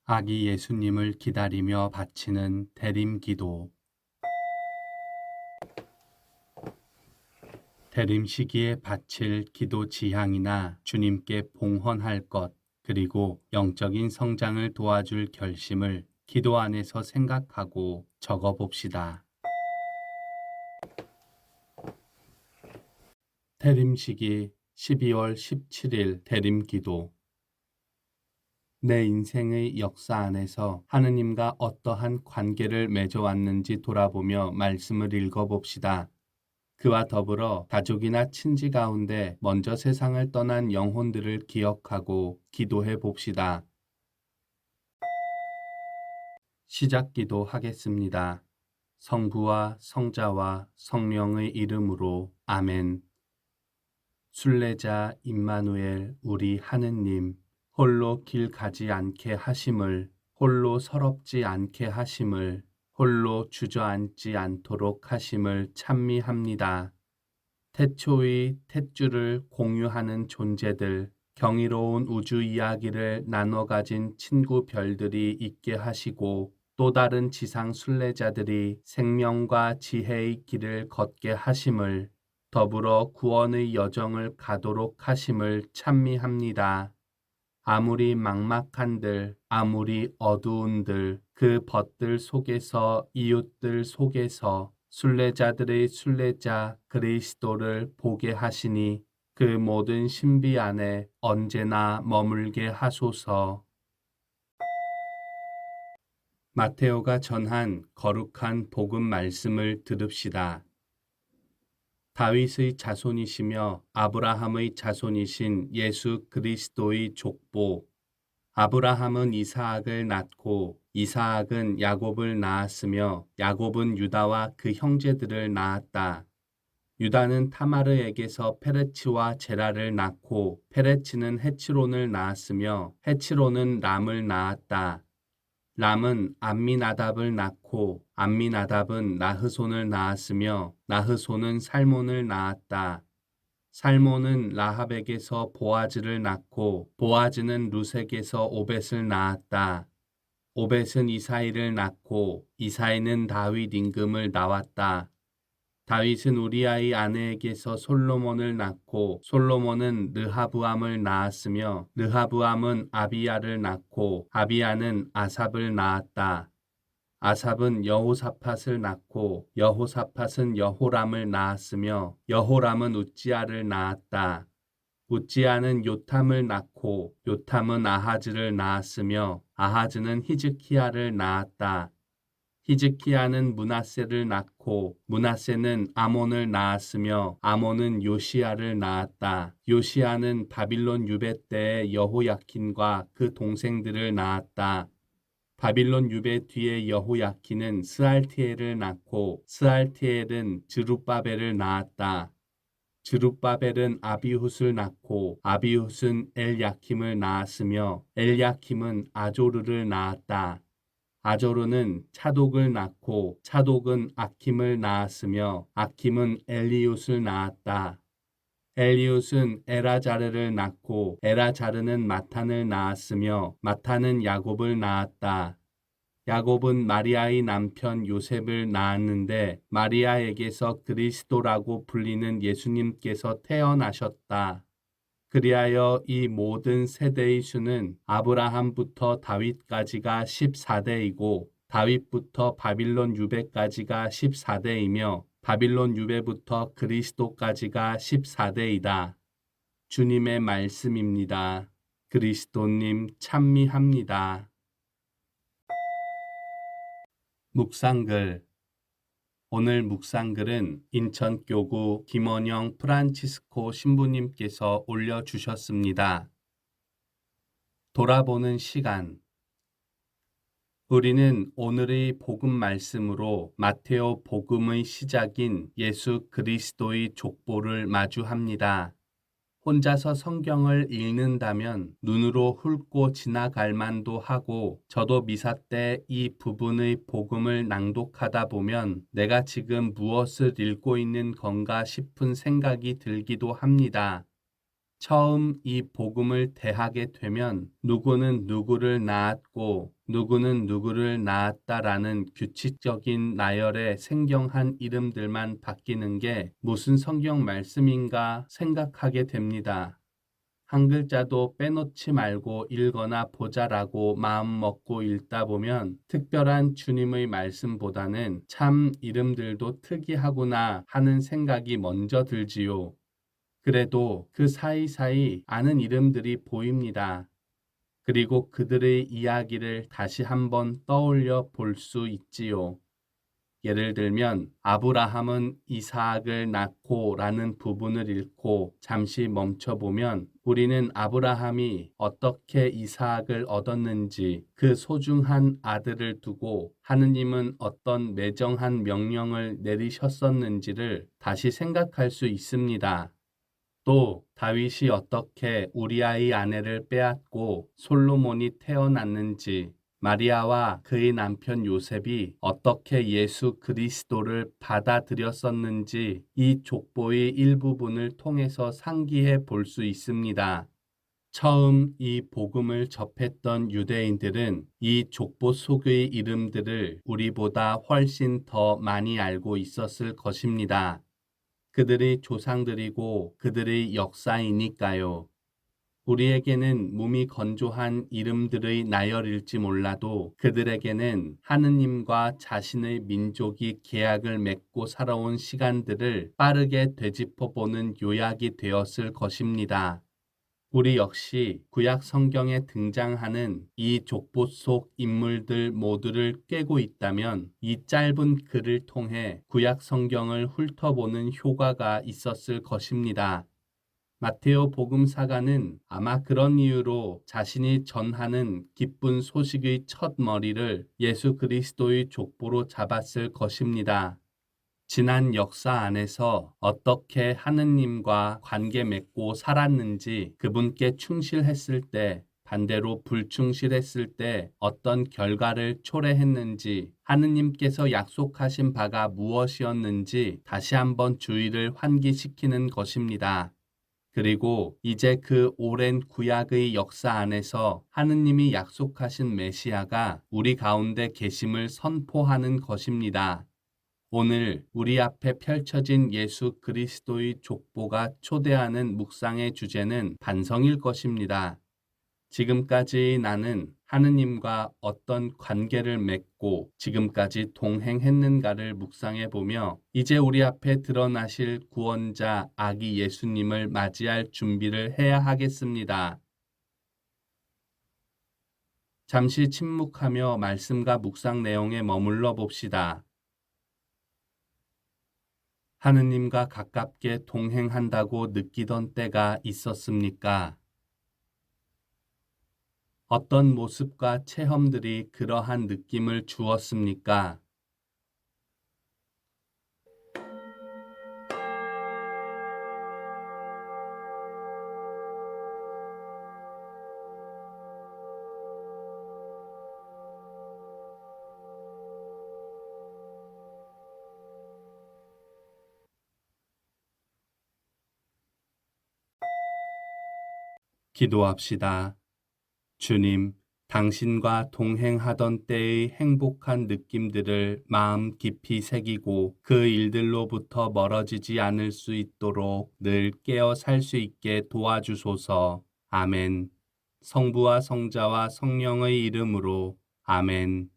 아기 예수님을 기다리며 바치는 대림기도. 대림 시기에 바칠 기도 지향이나 주님께 봉헌할 것, 그리고 영적인 성장을 도와줄 결심을 기도 안에서 생각하고 적어 봅시다. 대림 시기 12월 17일 대림기도. 내 인생의 역사 안에서 하느님과 어떠한 관계를 맺어왔는지 돌아보며 말씀을 읽어봅시다. 그와 더불어 가족이나 친지 가운데 먼저 세상을 떠난 영혼들을 기억하고 기도해 봅시다. 시작 기도하겠습니다. 성부와 성자와 성령의 이름으로 아멘. 순례자 임마누엘 우리 하느님, 홀로 길 가지 않게 하심을, 홀로 서럽지 않게 하심을, 홀로 주저앉지 않도록 하심을 찬미합니다. 태초의 탯줄을 공유하는 존재들, 경이로운 우주 이야기를 나눠 가진 친구 별들이 있게 하시고 또 다른 지상 순례자들이 생명과 지혜의 길을 걷게 하심을, 더불어 구원의 여정을 가도록 하심을 찬미합니다. 아무리 막막한들, 아무리 어두운들, 그 벗들 속에서 이웃들 속에서 순례자들의 순례자 그리스도를 보게 하시니 그 모든 신비 안에 언제나 머물게 하소서. 마테오가 전한 거룩한 복음 말씀을 들읍시다. 다윗의 자손이시며 아브라함의 자손이신 예수 그리스도의 족보. 아브라함은 이사학을 낳고 이사학은 야곱을 낳았으며 야곱은 유다와 그 형제들을 낳았다. 유다는 타마르에게서 페레치와 제라를 낳고 페레치는 헤치론을 낳았으며 헤치론은 람을 낳았다. 람은 암미나답을 낳고 암미나답은 나흐손을 낳았으며 나흐손은 살몬을 낳았다. 살몬은 라합에게서 보아즈를 낳고 보아즈는 루색에서 오벳을 낳았다. 오벳은 이사이를 낳고 이사이는 다윗 임금을 낳았다. 다윗은 우리아의 아내에게서 솔로몬을 낳고 솔로몬은 르하브암을 낳았으며 르하브암은 아비야를 낳고 아비야는 아삽을 낳았다. 아삽은 여호사밧을 낳고 여호사밧은 여호람을 낳았으며 여호람은 우찌야를 낳았다. 우찌야는 요탐을 낳고 요탐은 아하즈를 낳았으며 아하즈는 히즈키야를 낳았다. 히즈키야는 므낫세를 낳고 므낫세는 아몬을 낳았으며 아몬은 요시야를 낳았다. 요시야는 바빌론 유배 때의 여호야킨과 그 동생들을 낳았다. 바빌론 유배 뒤에 여호야킨은 스알티엘을 낳고 스알티엘은 드룹바벨을 낳았다. 드룹바벨은 아비훗을 낳고 아비훗은 엘야킴을 낳았으며 엘야킴은 아조르를 낳았다. 아조르는 차독을 낳고 차독은 아킴을 낳았으며 아킴은 엘리웃을 낳았다. 엘리웃은 에라자르를 낳고 에라자르는 마탄을 낳았으며 마탄은 야곱을 낳았다. 야곱은 마리아의 남편 요셉을 낳았는데 마리아에게서 그리스도라고 불리는 예수님께서 태어나셨다. 그리하여 이 모든 세대의 수는 아브라함부터 다윗까지가 14대이고 다윗부터 바빌론 유배까지가 14대이며 바빌론 유배부터 그리스도까지가 14대이다. 주님의 말씀입니다. 그리스도님 찬미합니다. 묵상글. 오늘 묵상글은 인천교구 김원영 프란치스코 신부님께서 올려주셨습니다. 돌아보는 시간. 우리는 오늘의 복음 말씀으로 마테오 복음의 시작인 예수 그리스도의 족보를 마주합니다. 혼자서 성경을 읽는다면 눈으로 훑고 지나갈 만도 하고 저도 미사 때 이 부분의 복음을 낭독하다 보면 내가 지금 무엇을 읽고 있는 건가 싶은 생각이 들기도 합니다. 처음 이 복음을 대하게 되면 누구는 누구를 낳았고 누구는 누구를 낳았다라는 규칙적인 나열의 생경한 이름들만 바뀌는 게 무슨 성경 말씀인가 생각하게 됩니다. 한 글자도 빼놓지 말고 읽거나 보자라고 마음 먹고 읽다 보면 특별한 주님의 말씀보다는 참 이름들도 특이하구나 하는 생각이 먼저 들지요. 그래도 그 사이사이 아는 이름들이 보입니다. 그리고 그들의 이야기를 다시 한번 떠올려 볼 수 있지요. 예를 들면 아브라함은 이삭을 낳고 라는 부분을 읽고 잠시 멈춰보면 우리는 아브라함이 어떻게 이삭을 얻었는지 그 소중한 아들을 두고 하느님은 어떤 매정한 명령을 내리셨었는지를 다시 생각할 수 있습니다. 또 다윗이 어떻게 우리아의 아내를 빼앗고 솔로몬이 태어났는지, 마리아와 그의 남편 요셉이 어떻게 예수 그리스도를 받아들였었는지 이 족보의 일부분을 통해서 상기해 볼 수 있습니다. 처음 이 복음을 접했던 유대인들은 이 족보 속의 이름들을 우리보다 훨씬 더 많이 알고 있었을 것입니다. 그들의 조상들이고 그들의 역사이니까요. 우리에게는 몸이 건조한 이름들의 나열일지 몰라도 그들에게는 하느님과 자신의 민족이 계약을 맺고 살아온 시간들을 빠르게 되짚어보는 요약이 되었을 것입니다. 우리 역시 구약 성경에 등장하는 이 족보 속 인물들 모두를 꿰고 있다면 이 짧은 글을 통해 구약 성경을 훑어보는 효과가 있었을 것입니다. 마테오 복음사가는 아마 그런 이유로 자신이 전하는 기쁜 소식의 첫 머리를 예수 그리스도의 족보로 잡았을 것입니다. 지난 역사 안에서 어떻게 하느님과 관계 맺고 살았는지, 그분께 충실했을 때, 반대로 불충실했을 때 어떤 결과를 초래했는지, 하느님께서 약속하신 바가 무엇이었는지 다시 한번 주의를 환기시키는 것입니다. 그리고 이제 그 오랜 구약의 역사 안에서 하느님이 약속하신 메시아가 우리 가운데 계심을 선포하는 것입니다. 오늘 우리 앞에 펼쳐진 예수 그리스도의 족보가 초대하는 묵상의 주제는 반성일 것입니다. 지금까지 나는 하느님과 어떤 관계를 맺고 지금까지 동행했는가를 묵상해 보며 이제 우리 앞에 드러나실 구원자 아기 예수님을 맞이할 준비를 해야 하겠습니다. 잠시 침묵하며 말씀과 묵상 내용에 머물러 봅시다. 하느님과 가깝게 동행한다고 느끼던 때가 있었습니까? 어떤 모습과 체험들이 그러한 느낌을 주었습니까? 기도합시다. 주님, 당신과 동행하던 때의 행복한 느낌들을 마음 깊이 새기고 그 일들로부터 멀어지지 않을 수 있도록 늘 깨어 살 수 있게 도와주소서. 아멘. 성부와 성자와 성령의 이름으로 아멘.